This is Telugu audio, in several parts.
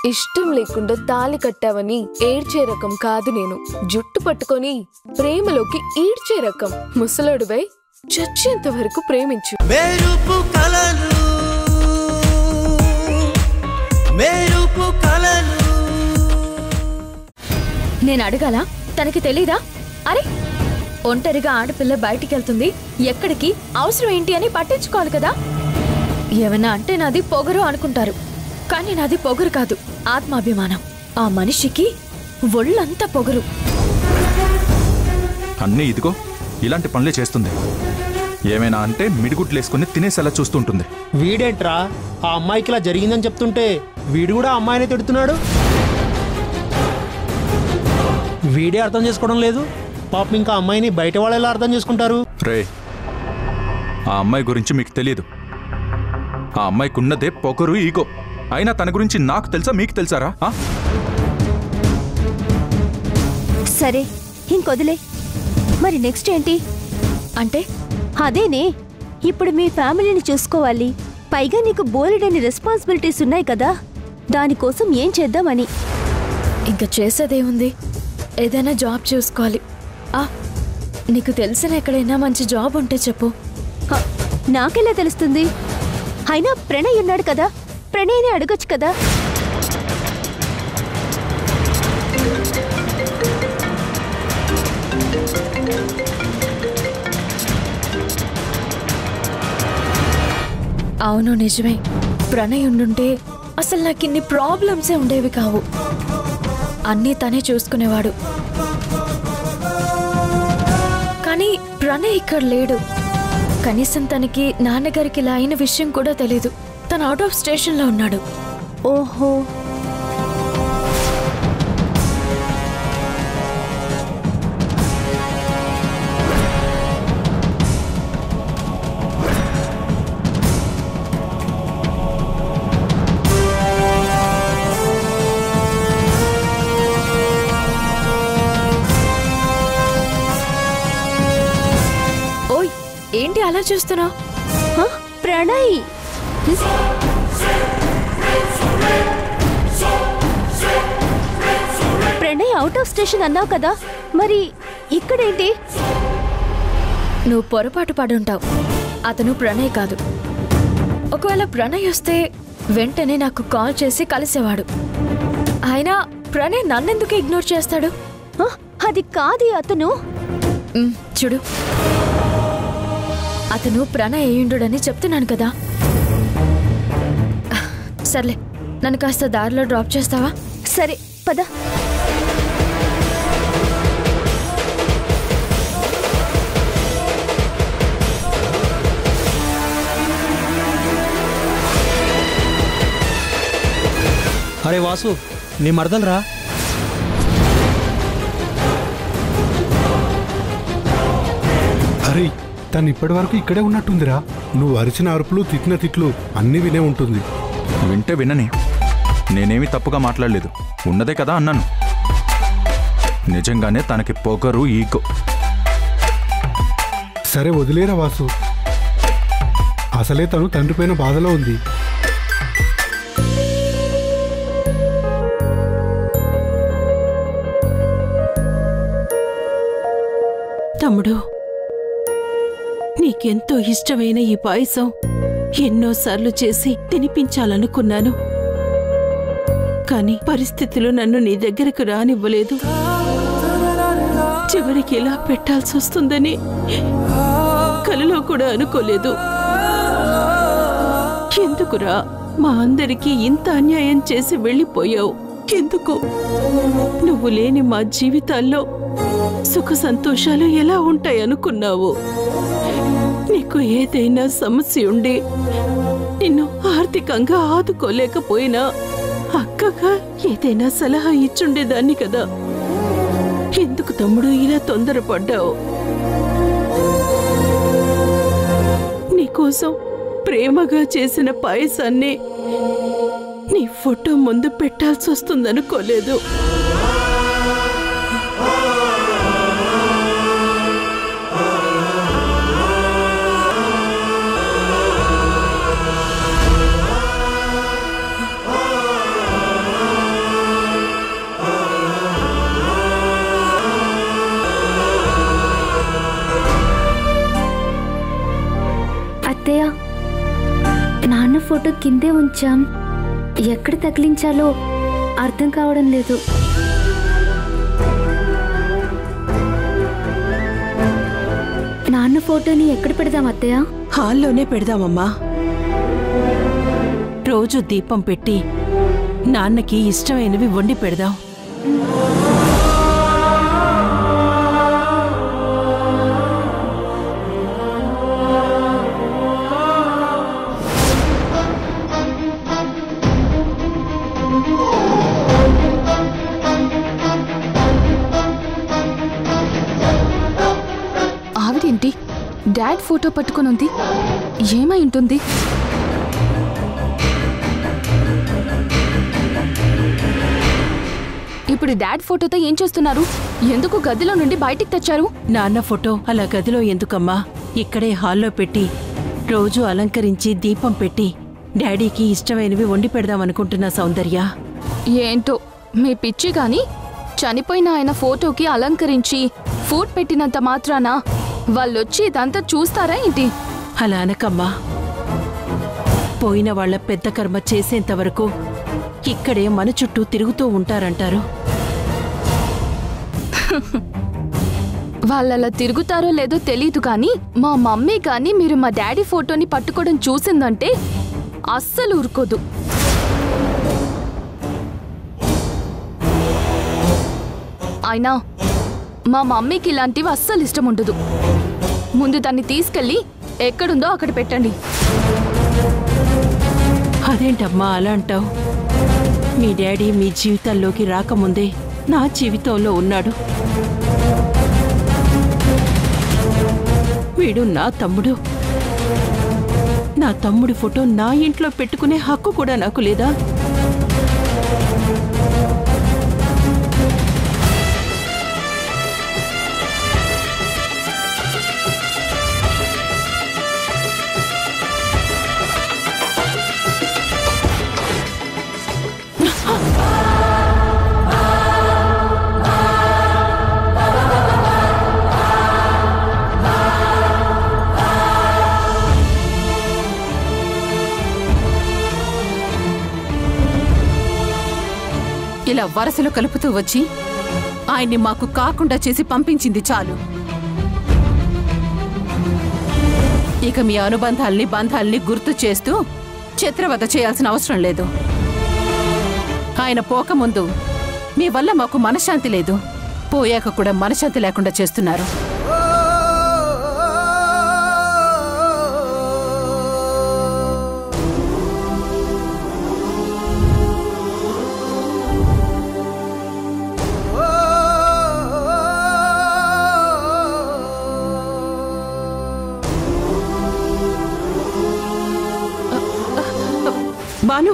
ఇష్టం లేకుండా తాళి కట్టావని ఏడ్చే రకం కాదు నేను. జుట్టు పట్టుకొని ప్రేమలోకి ఈడ్చే రకం. ముసలోడువై చచ్చేంత వరకు ప్రేమించు. నేను అడగాల? తనకి తెలీదా? అరే ఒంటరిగా ఆడపిల్ల బయటికి వెళ్తుంది, ఎక్కడికి, అవసరం ఏంటి అని పట్టించుకోవాలి కదా. ఏమన్నా అంటే నాది పొగరు అనుకుంటారు, కానీ నాది పొగరు కాదు, ఆత్మాభిమానం. ఆ మనిషికి ఒళ్ళంతా పొగరు. అన్నీ ఇదిగో ఇలాంటి పనులే చేస్తుంది. ఏమైనా అంటే మిడిగుట్లేసుకుని తినేసేలా చూస్తుంటుంది. వీడేంట్రా ఆ అమ్మాయికి ఇలా జరిగిందని చెప్తుంటే వీడు కూడా అమ్మాయినే తిడుతున్నాడు. వీడే అర్థం చేసుకోవడం లేదు. పాపం ఇంకా అమ్మాయిని బయట వాళ్ళు ఎలా అర్థం చేసుకుంటారు? రే, ఆ అమ్మాయి గురించి మీకు తెలీదు. ఆ అమ్మాయికి ఉన్నదే పొగరు, ఈగో. అయినా తన గురించి నాకు తెలుసా, మీకు తెలుసారా? సరే ఇంకొదిలే. మరి నెక్స్ట్ ఏంటి? అంటే అదేనే, ఇప్పుడు మీ ఫ్యామిలీని చూసుకోవాలి, పైగా నీకు బోలెడని రెస్పాన్సిబిలిటీస్ ఉన్నాయి కదా, దానికోసం ఏం చేద్దామని. ఇంకా చేసేదేముంది, ఏదైనా జాబ్ చూసుకోవాలి. నీకు తెలిసిన ఎక్కడైనా మంచి జాబ్ ఉంటే చెప్పు. నాకెలా తెలుస్తుంది? అయినా ప్రణయ్ ఉన్నాడు కదా, ప్రణయ్ని అడగొచ్చు కదా. అవును నిజమే, ప్రణయ్ ఉండుంటే అసలు నాకు ఇన్ని ప్రాబ్లమ్సే ఉండేవి కావు. అన్నీ తనే చూసుకునేవాడు. కానీ ప్రణయ్ ఇక్కడ లేడు. కనీసం తనకి నాన్నగారికి ఇలా అయిన విషయం కూడా తెలీదు. తను అవుట్ ఆఫ్ స్టేషన్లో ఉన్నాడు. ఓహో, ఏంటి అలా చూస్తున్నావు? Pranay Pranay out of station అన్నావు కదా, మరి ఇక్కడేంటి? నువ్వు పొరపాటు పడుంటావు. అతను ప్రణయ్ కాదు. ఒకవేళ ప్రణయ్ వస్తే వెంటనే నాకు కాల్ చేసి కలిసేవాడు. అయినా ప్రణయ్ నన్నెందుకు ఇగ్నోర్ చేస్తాడు? అది కాదు, అతను చూడు, అతను ప్రణయ్ అయ్యుండుడని చెప్తున్నాను కదా. సర్లే, నన్ను కాస్త దారిలో డ్రాప్ చేస్తావా? సరే పద. అరే వాసు, నీ మరదలరా? అరే, తను ఇప్పటి వరకు ఇక్కడే ఉన్నట్టుందిరా. నువ్వు అరిచిన అరుపులు, తిట్టిన తిట్లు అన్నీ వినే ఉంటుంది. వింటే వినని, నేనేమీ తప్పుగా మాట్లాడలేదు. ఉన్నదే కదా అన్నాను. నిజంగానే తనకి పొగరు, ఈగో. సరే వదిలేరా వాసు, అసలే తను తండ్రిపైన బాధలో ఉంది. తమ్ముడు, నీకెంతో ఇష్టమైన ఈ పాయసం ఎన్నోసార్లు చేసి తినిపించాలనుకున్నాను. కాని పరిస్థితులు నన్ను నీ దగ్గరకు రానివ్వలేదు. చివరికి ఇలా పెట్టాల్సి వస్తుందని కలలో కూడా అనుకోలేదు. ఎందుకురా మా అందరికీ ఇంత అన్యాయం చేసి వెళ్ళిపోయావు? ఎందుకు? నువ్వు లేని మా జీవితాల్లో సుఖ సంతోషాలు ఎలా ఉంటాయనుకున్నావు? నీకు ఏదైనా సమస్య ఉండి నిన్ను ఆర్థికంగా ఆదుకోలేకపోయినా అక్కగా ఏదైనా సలహా ఇచ్చుండేదాన్ని కదా. ఎందుకు తమ్ముడు ఇలా తొందరపడ్డావు? నీకోసం ప్రేమగా చేసిన పాయసాన్ని నీ ఫోటో ముందు పెట్టాల్సి వస్తుందనుకోలేదు. ఫోటో కిందే ఉంచాం. ఎక్కడ తగిలించాలో అర్థం కావడం లేదు. నాన్న ఫోటోని ఎక్కడ పెడదాం అత్తయ్య? హాల్లోనే పెడదామమ్మా. రోజు దీపం పెట్టి నాన్నకి ఇష్టమైనవి వండి పెడదాం. ఆవిడేంటి డాడ్ ఫోటో పట్టుకొని ఉంది? ఏమై ఉంటుంది? ఇప్పుడు డాడ్ ఫోటోతో ఏం చేస్తున్నారు? ఎందుకు గదిలో నుండి బయటికి తెచ్చారు? నాన్న ఫోటో అలా గదిలో ఎందుకమ్మా? ఇక్కడే హాల్లో పెట్టి రోజు అలంకరించి దీపం పెట్టి డాడీకి ఇష్టమైనవి వండి పెడదామనుకుంటున్నా సౌందర్య. ఏంటో మీ పిచ్చి గాని, చనిపోయిన ఆయన ఫోటోకి అలంకరించి ఫుడ్ పెట్టినంత మాత్రాన వాళ్ళొచ్చి ఇదంతా చూస్తారా ఏంటి? అలా అనకమ్మా. పోయిన వాళ్ళ పెద్ద కర్మ చేసేంత వరకు ఇక్కడే మన చుట్టూ తిరుగుతూ ఉంటారంటారు. వాళ్ళలా తిరుగుతారో లేదో తెలీదు కానీ మా మమ్మీ కానీ మీరు మా డాడీ ఫోటోని పట్టుకోవడం చూసిందంటే అస్సలు ఊరుకోదు. అయినా మా మమ్మీకి ఇలాంటివి అస్సలు ఇష్టం ఉండదు. ముందు దాన్ని తీసుకెళ్ళి ఎక్కడుందో అక్కడ పెట్టండి. అదేంటమ్మా అలా అంటావు? మీ డాడీ మీ జీవితాల్లోకి రాకముందే నా జీవితంలో ఉన్నాడు. వీడు నా తమ్ముడు. నా తమ్ముడి ఫోటో నా ఇంట్లో పెట్టుకునే హక్కు కూడా నాకు లేదా? ఇలా వరసలు కలుపుతూ వచ్చి ఆయన్ని మాకు కాకుండా చేసి పంపించింది చాలు. ఇక మీ అనుబంధాల్ని బంధాల్ని గుర్తు చేస్తూ చిత్రవద చేయాల్సిన అవసరం లేదు. ఆయన పోకముందు మీ వల్ల మాకు మనశ్శాంతి లేదు, పోయాక కూడా మనశ్శాంతి లేకుండా చేస్తున్నారు. బాను,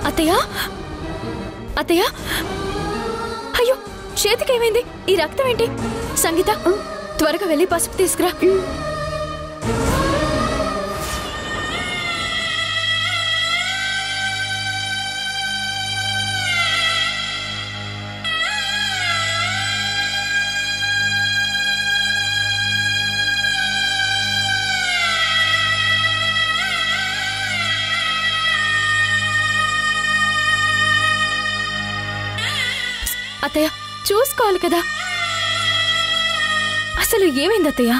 అత్తయ్య, అత్తయ్య, అయ్యో చేతికి ఏమైంది? ఈ రక్తం ఏంటి? సంగీత, త్వరగా వెళ్ళి పసుపు తీసుకురా. అత్తయ్య చూసుకోవాలి కదా, అసలు ఏమైంది అత్తయ్య?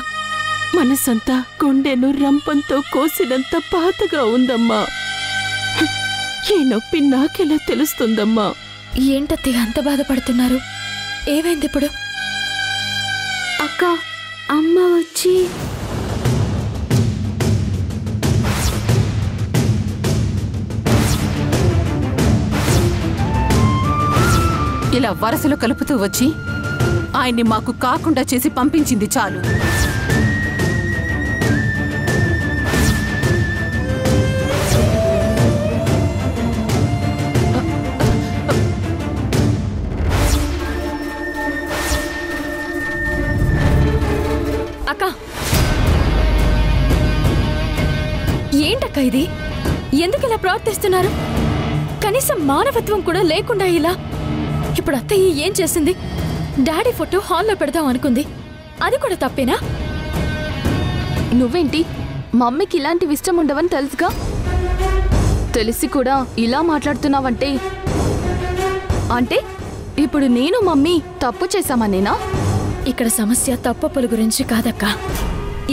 మనసంతా గుండెను రంపంతో కోసినంత పాతగా ఉందమ్మా. ఈ నొప్పి నాకెలా తెలుస్తుందమ్మా? ఏంటత్తయ్య అంత బాధపడుతున్నారు? ఏమైంది ఇప్పుడు? అక్క, అమ్మ వచ్చి ఇలా వరసలు కలుపుతూ వచ్చి ఆయన్ని మాకు కాకుండా చేసి పంపించింది చాలు. ఏంటక్క ఇది? ఎందుకు ఇలా ప్రవర్తిస్తున్నారు? కనీసం మానవత్వం కూడా లేకుండా ఇలా. ఇప్పుడు అత్తయ్య ఏం చేసింది? డాడీ ఫోటో హాల్లో పెడదాం అనుకుంది. అది కూడా తప్పేనా? నువ్వేంటి మమ్మీకి ఇలాంటివి ఇష్టం ఉండవని తెలుసుగా, తెలిసి కూడా ఇలా మాట్లాడుతున్నావంటే అంటే ఇప్పుడు నేను మమ్మీ తప్పు చేశామనేనా? ఇక్కడ సమస్య తప్పప్పుల గురించి కాదక్క,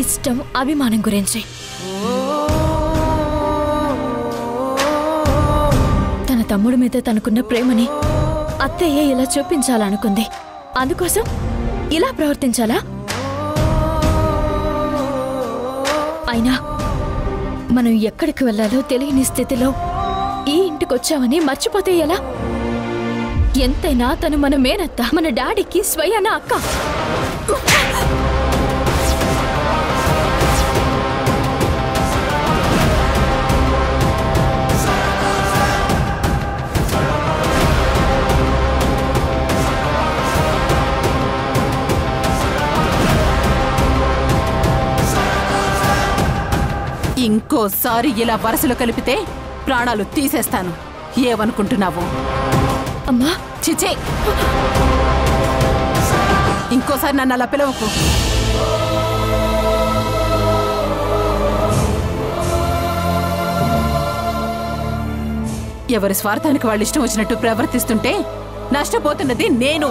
ఇష్టం అభిమానం గురించి. తన తమ్ముడి మీద తనకున్న ప్రేమని అత్తయ్య ఇలా చూపించాలనుకుంది. అందుకోసం ఇలా ప్రవర్తించాలా? అయినా మనం ఎక్కడికి వెళ్ళాలో తెలియని స్థితిలో ఈ ఇంటికొచ్చామని మర్చిపోతే ఎలా? ఎంతైనా తను మన మేనత్త, మన డాడీకి స్వయాన అక్క. ఇంకోసారి ఇలా వరసలు కలిపితే ప్రాణాలు తీసేస్తాను. ఏమనుకుంటున్నావు? అమ్మా చిచే, ఇంకోసారి నన్ను అలా పిలవకు. ఎవరి స్వార్థానికి వాళ్ళు ఇష్టం వచ్చినట్టు ప్రవర్తిస్తుంటే నష్టపోతున్నది నేను.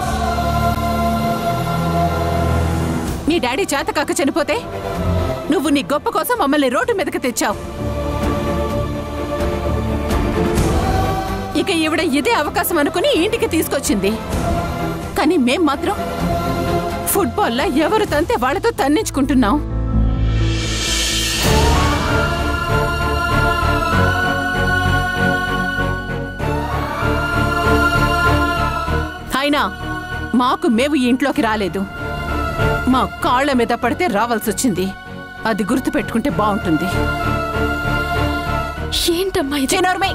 నీ డాడీ చేతకాక చనిపోతే నువ్వు నీ గొప్ప కోసం మమ్మల్ని రోడ్డు మీదకి తెచ్చావు. ఇక ఈవిడ ఇదే అవకాశం అనుకుని ఇంటికి తీసుకొచ్చింది. కానీ మేం మాత్రం ఫుట్బాల్లో ఎవరు తంతే వాళ్ళతో తన్నించుకుంటున్నాం. అయినా మాకు మేము ఈ ఇంట్లోకి రాలేదు, మా కాళ్ల మీద పడితే రావాల్సి వచ్చింది. అది గుర్తు పెట్టుకుంటే బాగుంటుంది. ఏంటమ్మా ఇది? చిన్నోర్మే,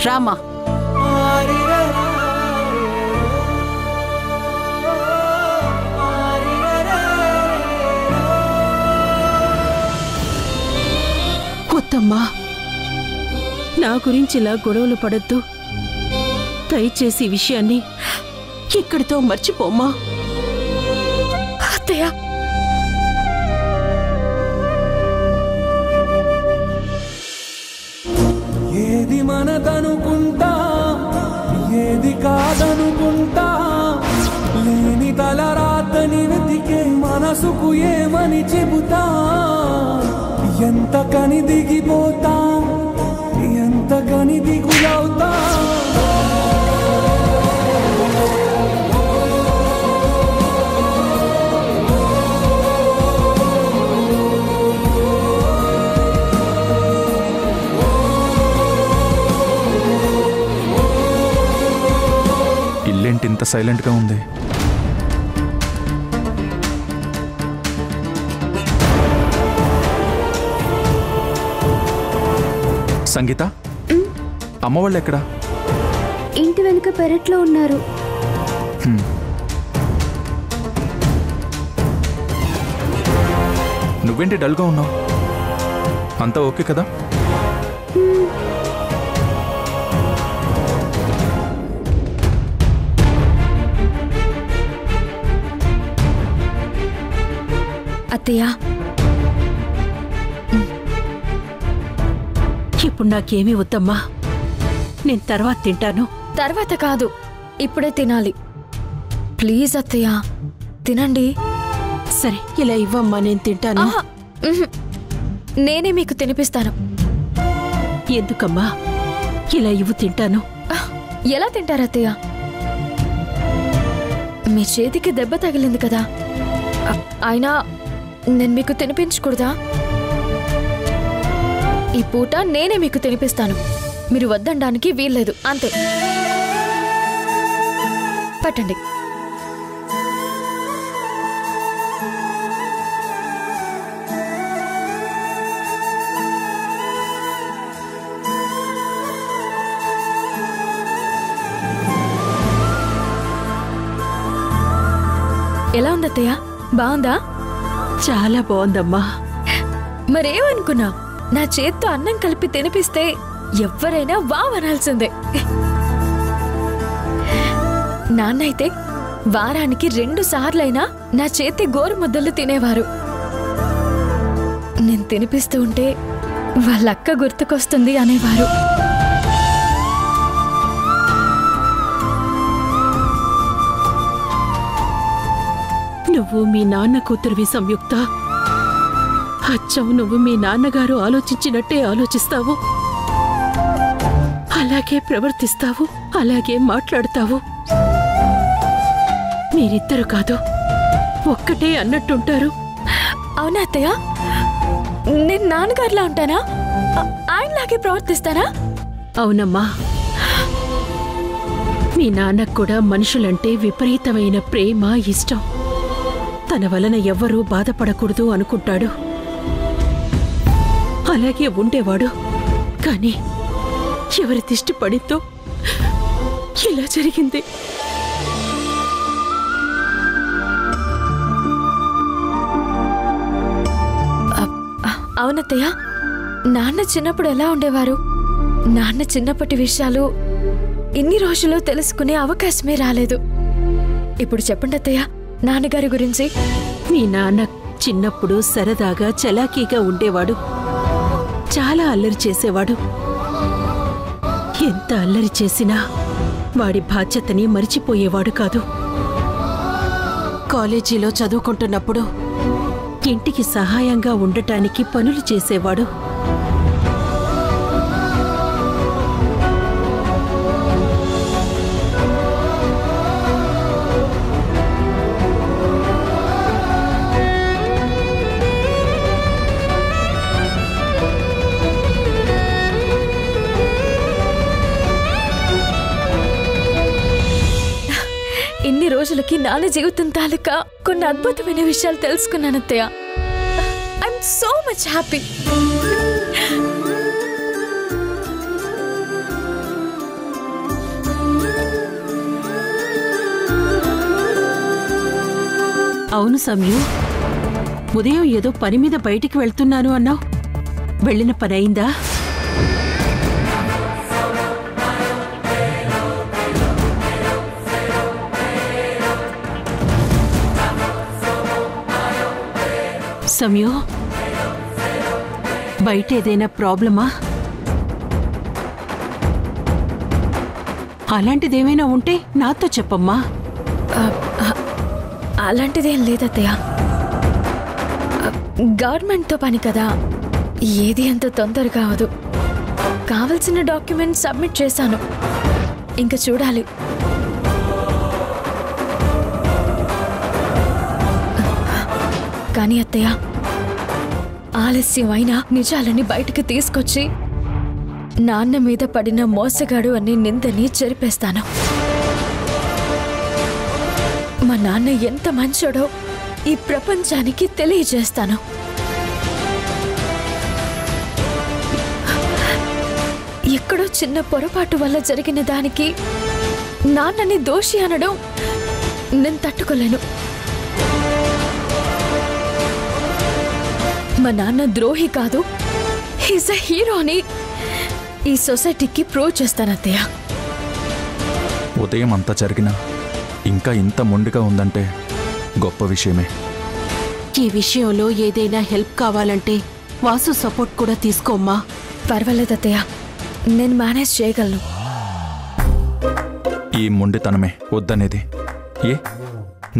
రామా. కొత్తమ్మా, నా గురించి ఇలా గొడవలు పడద్దు. దయచేసి ఈ విషయాన్ని ఇక్కడితో మర్చిపోమ్మా. అత్తయ్య, ఏది మనదనుకుంటా, ఏది కాదనుకుంటా, లేని తలరాతని వెతికే మనసుకు ఏమని చెబుతా. ఎంత కని దిగిపోతా, ఎంత కని దిగులవుతా. ఇల్లేంటి ఇంత సైలెంట్గా ఉంది? సంగీత, అమ్మ వాళ్ళు ఎక్కడా? ఇంటి వెనుక పెరట్లో ఉన్నారు. నువ్వేంటి డల్గా ఉన్నావు? అంతా ఓకే కదా? అత్తయ్య, ఇప్పుడు నాకేమీ వద్దమ్మా. నేను తర్వాత తింటాను. తర్వాత కాదు, ఇప్పుడే తినాలి. ప్లీజ్ అత్తయ్య, తినండి. సరే, ఇలా ఇవ్వమ్మా, నేను తింటాను. ఆహా, నేనే మీకు తినిపిస్తాను. ఎందుకమ్మా? ఇలా ఇవ్వు, తింటాను. ఎలా తింటారు అత్తయ్య? మీ చేతికి దెబ్బ తగిలింది కదా, అయినా నేను మీకు తినిపించకూడదా? ఈ పూట నేనే మీకు తినిపిస్తాను. మీరు వద్దనడానికి వీల్లేదు, అంతే. పట్టండి. ఎలా ఉంది అత్తయ్య? బాగుందా? చాలా బాగుందమ్మా. మరేమనుకున్నా, నా చేత్తో అన్నం కలిపి తినిపిస్తే ఎవ్వరైనా వావ్ అనాల్సిందే. నాన్న అయితే వారానికి 2 సార్లైనా నా చేతి గోరు ముద్దలు తినేవారు. నేను తినిపిస్తూ ఉంటే వాళ్ళక్క గుర్తుకొస్తుంది అనేవారు. నువ్వు మీ నాన్న కూతురువి సంయుక్త. అచ్చం నువ్వు మీ నాన్నగారు ఆలోచించినట్టే ఆలోచిస్తావు, అలాగే ప్రవర్తిస్తావు, అలాగే మాట్లాడతావు. మీరిద్దరు కాదు, ఒక్కటే అన్నట్టుంటారు. అవునా అత్తయ్య? నేను నాన్నగారిలా ఉంటానా? ఆయనలాగే ప్రవర్తిస్తానా? అవునమ్మా. మీ నాన్నకు కూడా మనుషులంటే విపరీతమైన ప్రేమ, ఇష్టం. తన వలన ఎవ్వరూ బాధపడకూడదు అనుకుంటాడు. అలాగే ఉండేవాడు. కానీ ఎవరి దిష్టి పడిందో ఇలా జరిగింది. అవునత్తయ్య, నాన్న చిన్నప్పుడు ఎలా ఉండేవారు? నాన్న చిన్నప్పటి విషయాలు ఇన్ని రోజుల్లో తెలుసుకునే అవకాశమే రాలేదు. ఇప్పుడు చెప్పండి అత్తయ్య, నాన్నగారి గురించి. మీ నాన్న చిన్నప్పుడు సరదాగా చలాకీగా ఉండేవాడు. చాలా అల్లరి చేసేవాడు. ఎంత అల్లరి చేసినా వాడి బాధ్యతని మరిచిపోయేవాడు కాదు. కాలేజీలో చదువుకుంటున్నప్పుడు ఇంటికి సహాయంగా ఉండటానికి పనులు చేసేవాడు. ఇన్ని రోజులకి నాన్న జీవితం తాలూకా కొన్ని అద్భుతమైన విషయాలు తెలుసుకున్నాను అత్తయ్య. I'm so much happy. అవును సమయు, ఉదయం ఏదో పని మీద బయటికి వెళ్తున్నాను అన్నావు. వెళ్ళిన పని అయిందా? సమయు, బయట ఏదైనా ప్రాబ్లమా? అలాంటిదేమైనా ఉంటే నాతో చెప్పమ్మా. అలాంటిదేం లేదత్తయ్య. గవర్నమెంట్తో పని కదా, ఏది అంత తొందరగా అవదు. కావలసిన డాక్యుమెంట్ సబ్మిట్ చేశాను, ఇంకా చూడాలి. కానీ అత్తయ్య, ఆలస్యమైన నిజాలని బయటకు తీసుకొచ్చి నాన్న మీద పడిన మోసగాడు అనే నిందని చెరిపేస్తాను. మా నాన్న ఎంత మంచోడో ఈ ప్రపంచానికి తెలియజేస్తాను. ఎక్కడో చిన్న పొరపాటు వల్ల జరిగిన దానికి నాన్నని దోషి అనడం నేను తట్టుకోలేను. మా నాన్న ద్రోహి కాదు, హీజ్ అ హీరో అని ఈ సొసైటీకి ప్రూవ్ చేస్తాను అత్తయ్య. ఉదయం అంతా జరిగినా ఇంకా ఇంత మొండిగా ఉందంటే గొప్ప విషయమే. ఈ విషయంలో ఏదైనా హెల్ప్ కావాలంటే వాసు సపోర్ట్ కూడా తీసుకోమ్మా. పర్వాలేదు అత్తయ్య, నేను మేనేజ్ చేయగలను. ఈ మొండితనమే వద్దనేది. ఏ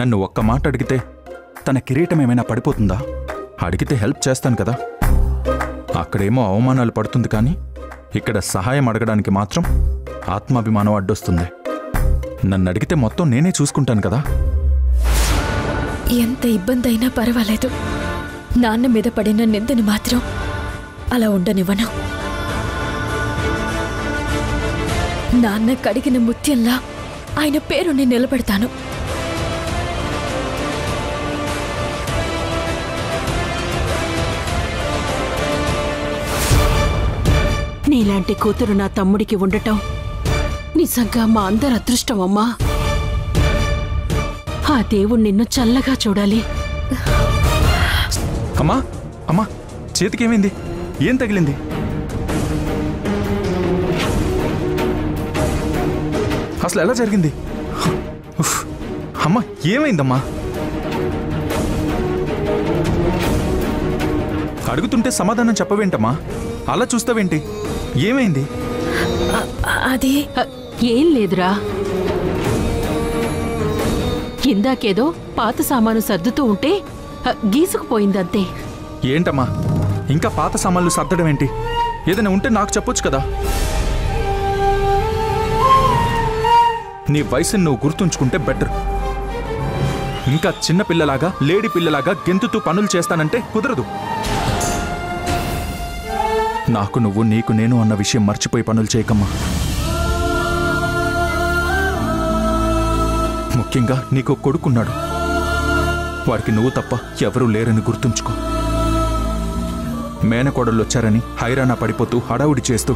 నన్ను ఒక్క మాట అడిగితే తన కిరీటం ఏమైనా పడిపోతుందా? అడిగితే హెల్ప్ చేస్తాను కదా. అక్కడేమో అవమానాలు పడుతుంది, కానీ ఇక్కడ సహాయం అడగడానికి మాత్రం ఆత్మాభిమానం అడ్డొస్తుంది. నన్ను అడిగితే మొత్తం నేనే చూసుకుంటాను కదా. ఎంత ఇబ్బంది అయినా పర్వాలేదు, నాన్న మీద పడిన నిందని మాత్రం అలా ఉండనివ్వను. నాన్న కడిగిన ముత్యంలా ఆయన పేరుని నిలబెడతాను. నీలాంటి కూతురు నా తమ్ముడికి ఉండటం నిజంగా మా అందరి అదృష్టం అమ్మా. ఆ దేవుడు నిన్ను చల్లగా చూడాలి. అమ్మా అమ్మా, చేతికేమైంది? ఏం తగిలింది? అసలు ఎలా జరిగింది? ఉఫ్, అమ్మా ఏమైందమ్మా? అడుగుతుంటే సమాధానం చెప్పవేంటమ్మా? అలా చూస్తావేంటి? ఏమైంది? అది ఏం లేదురా, ఇందాకేదో పాత సామాను సర్దుతూ ఉంటే గీసుకుపోయిందంతే. ఏంటమ్మా ఇంకా పాత సామాన్లు సర్దడం ఏంటి? ఏదైనా ఉంటే నాకు చెప్పొచ్చు కదా. నీ వయసుని నువ్వు గుర్తుంచుకుంటే బెటర్. ఇంకా చిన్న పిల్లలాగా లేడీ పిల్లలాగా గెంతుతూ పనులు చేస్తానంటే కుదరదు. నాకు నువ్వు నీకు నేను అన్న విషయం మర్చిపోయి పనులు చేయకమ్మా. ముఖ్యంగా నీకు కొడుకున్నాడు. వాడికి నువ్వు తప్ప ఎవరూ లేరని గుర్తుంచుకో. మేనకోడళ్ళు వచ్చారని హైరానా పడిపోతూ హడావుడి చేస్తూ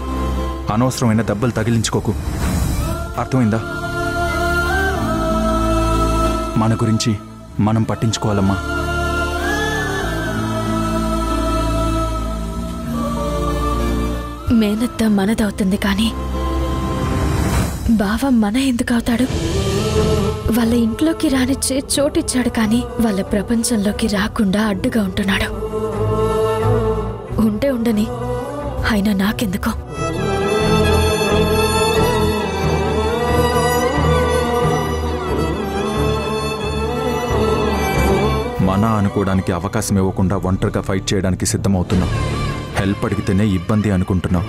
అనవసరమైన దెబ్బలు తగిలించుకోకు. అర్థమైందా? మన గురించి మనం పట్టించుకోవాలమ్మా. మేనత్త మనదవుతుంది కానీ బావ మన ఎందుకు అవుతాడు? వాళ్ళ ఇంట్లోకి రానిచ్చే చోటిచ్చాడు కానీ వాళ్ళ ప్రపంచంలోకి రాకుండా అడ్డుగా ఉంటున్నాడు. ఉంటే ఉండని, అయినా నాకెందుకో. మన అనుకోవడానికి అవకాశం ఇవ్వకుండా ఒంటరిగా ఫైట్ చేయడానికి సిద్ధమవుతున్నాం. హెల్ప్ అడిగితేనే ఇబ్బంది అనుకుంటున్నాం.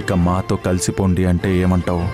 ఇక మాతో కలిసిపోండి అంటే ఏమంటావు?